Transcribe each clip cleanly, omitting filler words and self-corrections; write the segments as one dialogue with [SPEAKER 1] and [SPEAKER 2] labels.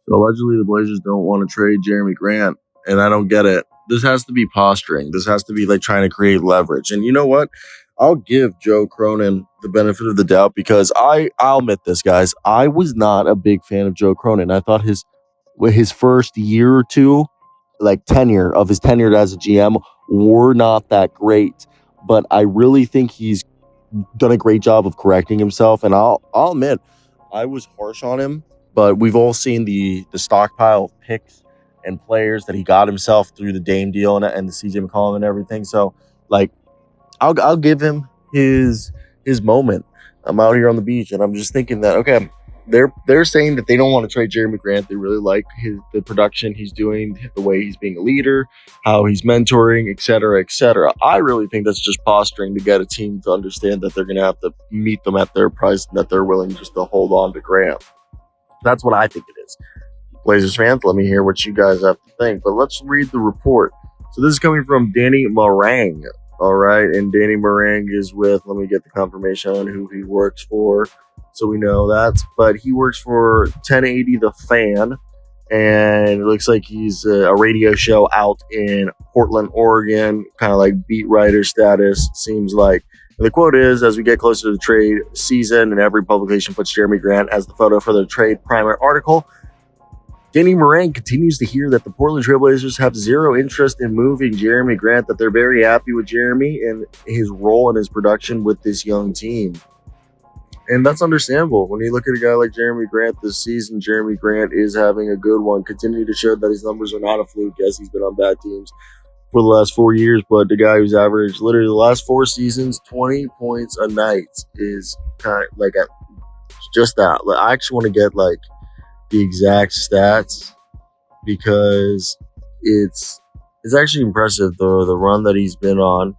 [SPEAKER 1] So allegedly, the Blazers don't want to trade Jerami Grant, and I don't get it. This has to be posturing. This has to be like trying to create leverage. And you know what? I'll give Joe Cronin the benefit of the doubt because I'll admit this, guys. I was not a big fan of Joe Cronin. I thought his first year or two, like tenure as a GM, were not that great. But I really think he's done a great job of correcting himself. And I'll admit, I was harsh on him. But we've all seen the stockpile of picks and players that he got himself through the Dame deal and the CJ McCollum and everything. So, like, I'll give him his moment. I'm out here on the beach, and I'm just thinking that, okay, they're saying that they don't want to trade Jerami Grant. They really like the production he's doing, the way he's being a leader, how he's mentoring, et cetera, et cetera. I really think that's just posturing to get a team to understand that they're going to have to meet them at their price and that they're willing just to hold on to Grant. That's what I think it is. Blazers fans, let me hear what you guys have to think. But let's read the report. So this is coming from Danny Marang. All right. And Danny Marang is with, let me get the confirmation on who he works for, so we know that. But he works for 1080 The Fan. And it looks like he's a radio show out in Portland, Oregon, kind of like beat writer status, seems like. And the quote is, as we get closer to the trade season and every publication puts Jerami Grant as the photo for their trade primer article, Danny Marang continues to hear that the Portland Trailblazers have zero interest in moving Jerami Grant, that they're very happy with Jerami and his role and his production with this young team. And that's understandable. When you look at a guy like Jerami Grant this season, Jerami Grant is having a good one, continue to show that his numbers are not a fluke. Yes, he's been on bad teams for the last 4 years, but the guy who's averaged literally the last 4 seasons 20 points a night is kind of like just that. Like, I actually want to get like the exact stats because it's actually impressive the run that he's been on,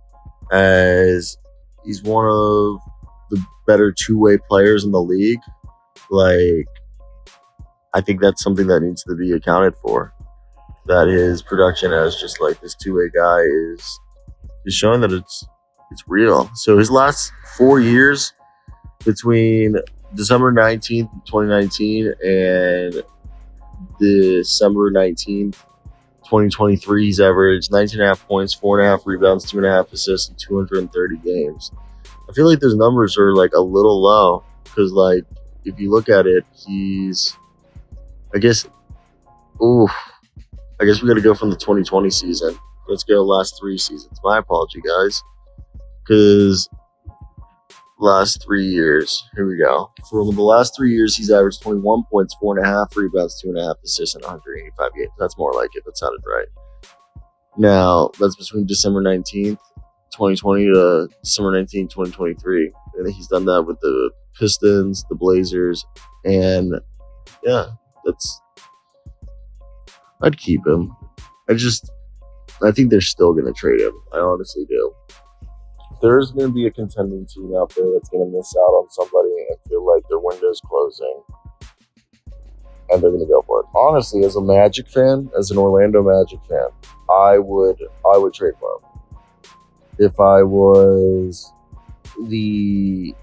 [SPEAKER 1] as he's one of the better two-way players in the league. Like, I think that's something that needs to be accounted for. That his production as just like this two-way guy is showing that it's real. So his last 4 years, between December 19th, 2019 and December 19th, 2023, he's averaged 19.5 points, 4.5 rebounds, 2.5 assists in 230 games. I feel like those numbers are like a little low because, like, if you look at it, he's, I guess we got to go from the 2020 season. Let's go last 3 seasons. My apology, guys. Because last 3 years, here we go. For the last 3 years, he's averaged 21 points, 4.5 rebounds, 2.5 assists in 185 games. That's more like it. That sounded right. Now, that's between December 19th, 2020 to December 19th, 2023. And he's done that with the Pistons, the Blazers, and yeah, I'd keep him. I think they're still going to trade him. I honestly do. There's going to be a contending team out there that's going to miss out on somebody and feel like their window's closing, and they're going to go for it. Honestly, as a Magic fan, as an Orlando Magic fan, I would trade for him. If I was the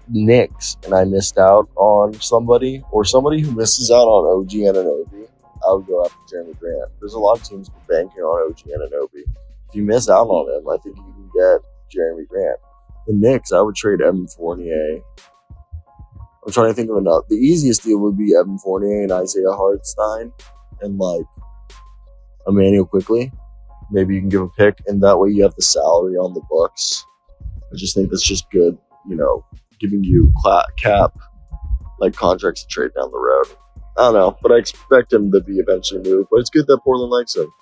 [SPEAKER 1] Knicks and I missed out on somebody, or somebody who misses out on OG Anunoby, I would go after Jerami Grant. There's a lot of teams banking on OG Anunoby. If you miss out on him, I think you can get Jerami Grant. The Knicks, I would trade Evan Fournier. I'm trying to think of another. The easiest deal would be Evan Fournier and Isaiah Hartenstein and like Emmanuel Quickly. Maybe you can give a pick, and that way you have the salary on the books. I just think that's just good, giving you cap like contracts to trade down the road. I don't know, but I expect him to be eventually moved. But it's good that Portland likes him.